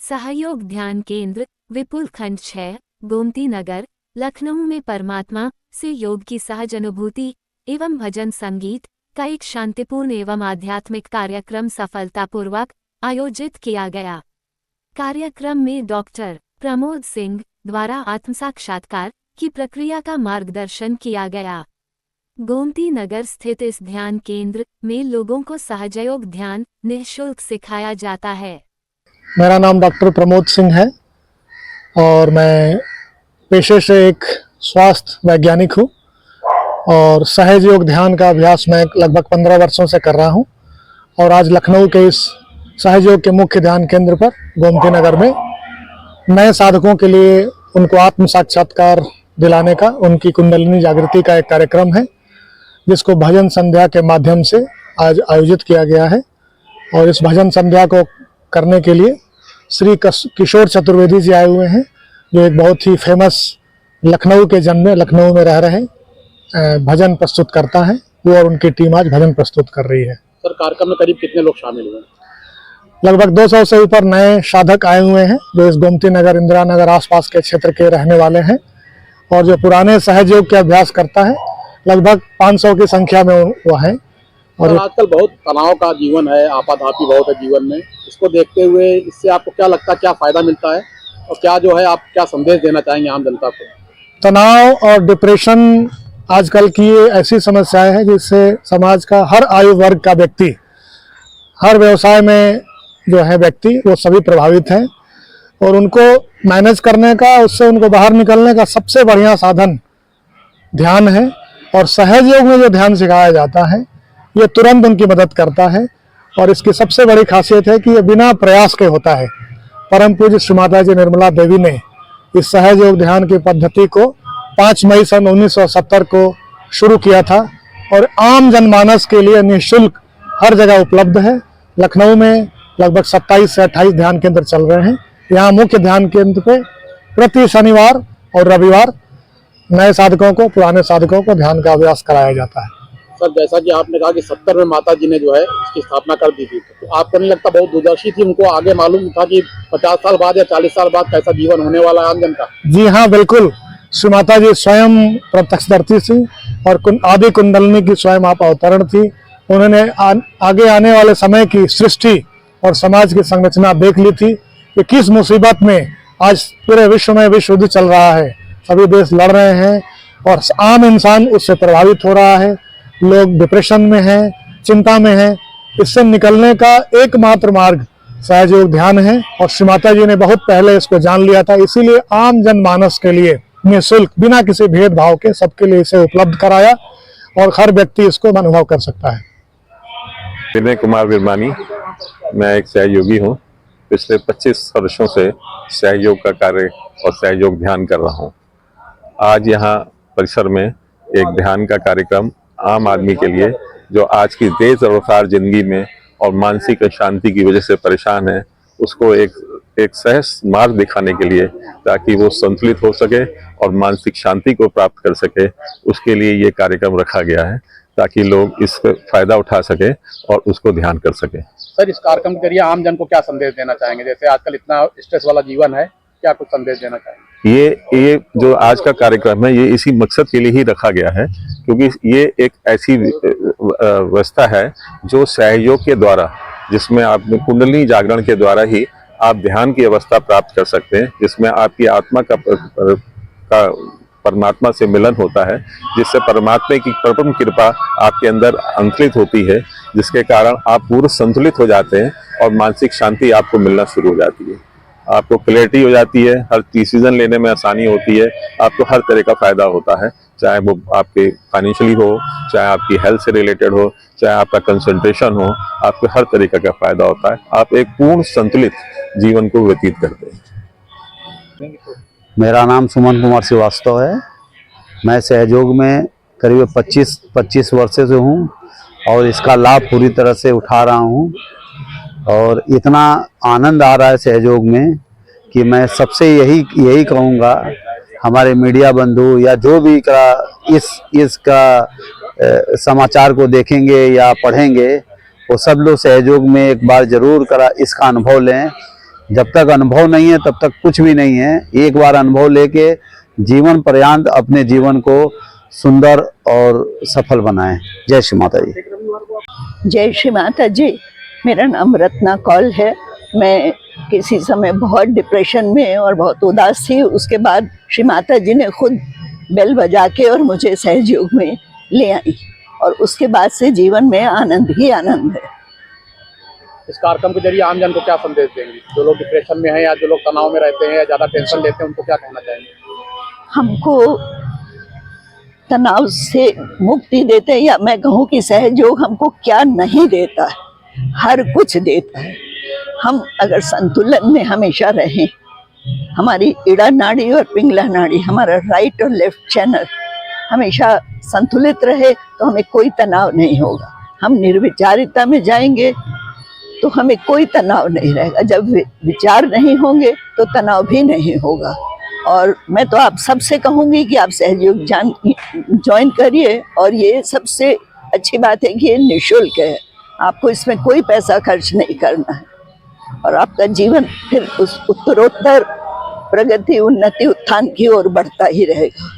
सहयोग ध्यान केंद्र विपुल खंड 6 गोमती नगर लखनऊ में परमात्मा से योग की सहज अनुभूति एवं भजन संगीत का एक शांतिपूर्ण एवं आध्यात्मिक कार्यक्रम सफलतापूर्वक आयोजित किया गया। कार्यक्रम में डॉक्टर प्रमोद सिंह द्वारा आत्मसाक्षात्कार की प्रक्रिया का मार्गदर्शन किया गया। गोमती नगर स्थित इस ध्यान केंद्र में लोगों को सहजयोग ध्यान निःशुल्क सिखाया जाता है। मेरा नाम डॉक्टर प्रमोद सिंह है और मैं पेशे से एक स्वास्थ्य वैज्ञानिक हूँ और सहज योग ध्यान का अभ्यास मैं लगभग 15 वर्षों से कर रहा हूँ। और आज लखनऊ के इस सहज योग के मुख्य ध्यान केंद्र पर गोमती नगर में नए साधकों के लिए उनको आत्म साक्षात्कार दिलाने का, उनकी कुंडलिनी जागृति का एक कार्यक्रम है जिसको भजन संध्या के माध्यम से आज आयोजित किया गया है। और इस भजन संध्या को करने के लिए श्री किशोर चतुर्वेदी जी आए हुए हैं, जो एक बहुत ही फेमस लखनऊ के जन्मे, लखनऊ में रह रहे भजन प्रस्तुत करता है। वो और उनकी टीम आज भजन प्रस्तुत कर रही है। सर, कार्यक्रम में करीब कितने लोग शामिल हुए? लगभग 200 से ऊपर नए साधक आए हुए हैं जो इस गोमती नगर, इंदिरा नगर आसपास के क्षेत्र के रहने वाले हैं। और जो पुराने सहज योग के अभ्यास करता है लगभग 500 की संख्या में वो है। और आजकल बहुत तनाव का जीवन है, आपाधापी बहुत है जीवन में। इसको देखते हुए इससे आपको क्या लगता है, क्या फायदा मिलता है और क्या जो है आप क्या संदेश देना चाहेंगे आम जनता को? तनाव और डिप्रेशन आजकल की ऐसी समस्याएं हैं जिससे समाज का हर आयु वर्ग का व्यक्ति, हर व्यवसाय में जो है व्यक्ति, वो सभी प्रभावित हैं। और उनको मैनेज करने का, उससे उनको बाहर निकलने का सबसे बढ़िया साधन ध्यान है। और सहज योग में जो ध्यान सिखाया जाता है ये तुरंत उनकी मदद करता है। और इसकी सबसे बड़ी खासियत है कि ये बिना प्रयास के होता है। परम पूज्य श्री माता जी निर्मला देवी ने इस सहज योग ध्यान की पद्धति को 5 मई सन 1970 को शुरू किया था और आम जनमानस के लिए निःशुल्क हर जगह उपलब्ध है। लखनऊ में लगभग 27 से 28 ध्यान केंद्र चल रहे हैं। यहाँ मुख्य ध्यान केंद्र पे प्रति शनिवार और रविवार नए साधकों को, पुराने साधकों को ध्यान का अभ्यास कराया जाता है। सर, जैसा कि आपने कहा कि 70 में माता जी ने जो है इसकी स्थापना कर दी थी, तो आपको नहीं लगता बहुत दूरदर्शी थी, उनको आगे मालूम था कि 50 साल बाद या 40 साल बाद कैसा जीवन होने वाला है आम जन का? जी हाँ, बिल्कुल। श्री माता जी स्वयं प्रत्यक्षदर्शी थी और आदि कुंडलिनी की स्वयं आप अवतरण थी। उन्होंने आगे आने वाले समय की सृष्टि और समाज की संरचना देख ली थी कि किस मुसीबत में आज पूरे विश्व में विश्व युद्ध चल रहा है, सभी देश लड़ रहे हैं और आम इंसान उससे प्रभावित हो रहा है। लोग डिप्रेशन में हैं, चिंता में हैं। इससे निकलने का एकमात्र मार्ग सहज योग ध्यान है और श्री माता जी ने बहुत पहले इसको जान लिया था। इसीलिए आम जनमानस के लिए निःशुल्क, बिना किसी भेदभाव के सबके लिए इसे उपलब्ध कराया और हर व्यक्ति इसको अनुभव कर सकता है। विनय कुमार विरमानी, मैं एक सहयोगी हूँ। पिछले 25 वर्षों से सहयोग का कार्य और सहयोग ध्यान कर रहा हूँ। आज यहाँ परिसर में एक ध्यान का कार्यक्रम आम आदमी के लिए, जो आज की तेज रफ्तार जिंदगी में और मानसिक अशांति की वजह से परेशान है, उसको एक सहज मार्ग दिखाने के लिए, ताकि वो संतुलित हो सके और मानसिक शांति को प्राप्त कर सके, उसके लिए ये कार्यक्रम रखा गया है ताकि लोग इसका फायदा उठा सके और उसको ध्यान कर सके। सर, इस कार्यक्रम के जरिए आम जन को क्या संदेश देना चाहेंगे? जैसे आजकल इतना स्ट्रेस वाला जीवन है, क्या कुछ संदेश देना चाहेंगे? ये जो आज का कार्यक्रम है, ये इसी मकसद के लिए ही रखा गया है, क्योंकि ये एक ऐसी व्यवस्था है जो सहयोग के द्वारा, जिसमें आप कुंडलिनी जागरण के द्वारा ही आप ध्यान की अवस्था प्राप्त कर सकते हैं, जिसमें आपकी आत्मा का परमात्मा से मिलन होता है, जिससे परमात्मा की परम कृपा आपके अंदर अंकुरित होती है, जिसके कारण आप पूर्ण संतुलित हो जाते हैं और मानसिक शांति आपको मिलना शुरू हो जाती है। आपको क्लैरिटी हो जाती है, हर डिसीजन लेने में आसानी होती है, आपको हर तरह का फायदा होता है, चाहे वो आपके फाइनेंशियली हो, चाहे आपकी हेल्थ से रिलेटेड हो, चाहे आपका कंसंट्रेशन हो, आपको हर तरीके का फायदा होता है। आप एक पूर्ण संतुलित जीवन को व्यतीत करते हैं। मेरा नाम सुमन कुमार श्रीवास्तव है। मैं सहयोग में करीब 25 वर्षों से हूँ और इसका लाभ पूरी तरह से उठा रहा हूँ और इतना आनंद आ रहा है सहयोग में कि मैं सबसे यही कहूँगा, हमारे मीडिया बंधु या जो भी इसका समाचार को देखेंगे या पढ़ेंगे, वो सब लोग सहयोग में एक बार जरूर इसका अनुभव लें। जब तक अनुभव नहीं है तब तक कुछ भी नहीं है। एक बार अनुभव लेके जीवन पर्यंत अपने जीवन को सुंदर और सफल बनाएं। जय श्री माता जी। जय श्री माता जी। मेरा नाम रत्ना कौल है। मैं किसी समय बहुत डिप्रेशन में और बहुत उदास थी। उसके बाद श्री माता जी ने खुद बेल बजा के और मुझे सहयोग में ले आई और उसके बाद से जीवन में आनंद ही आनंद है। इस कार्यक्रम के जरिए आम जन को क्या संदेश देंगे, जो लोग डिप्रेशन में हैं या जो लोग तनाव में रहते हैं या ज्यादा टेंशन लेते हैं, उनको क्या कहना चाहेंगे? हमको तनाव से मुक्ति देते हैं, या मैं कहूँ कि सहयोग हमको क्या नहीं देता है, हर कुछ देता है। हम अगर संतुलन में हमेशा रहें, हमारी इड़ा नाड़ी और पिंगला नाड़ी, हमारा राइट और लेफ्ट चैनल हमेशा संतुलित रहे तो हमें कोई तनाव नहीं होगा। हम निर्विचारिता में जाएंगे तो हमें कोई तनाव नहीं रहेगा। जब विचार नहीं होंगे तो तनाव भी नहीं होगा। और मैं तो आप सबसे कहूँगी कि आप सहयोग ज्वाइन करिए। और ये सबसे अच्छी बात है कि ये निःशुल्क है, आपको इसमें कोई पैसा खर्च नहीं करना है और आपका जीवन फिर उस उत्तरोत्तर प्रगति, उन्नति, उत्थान की ओर बढ़ता ही रहेगा।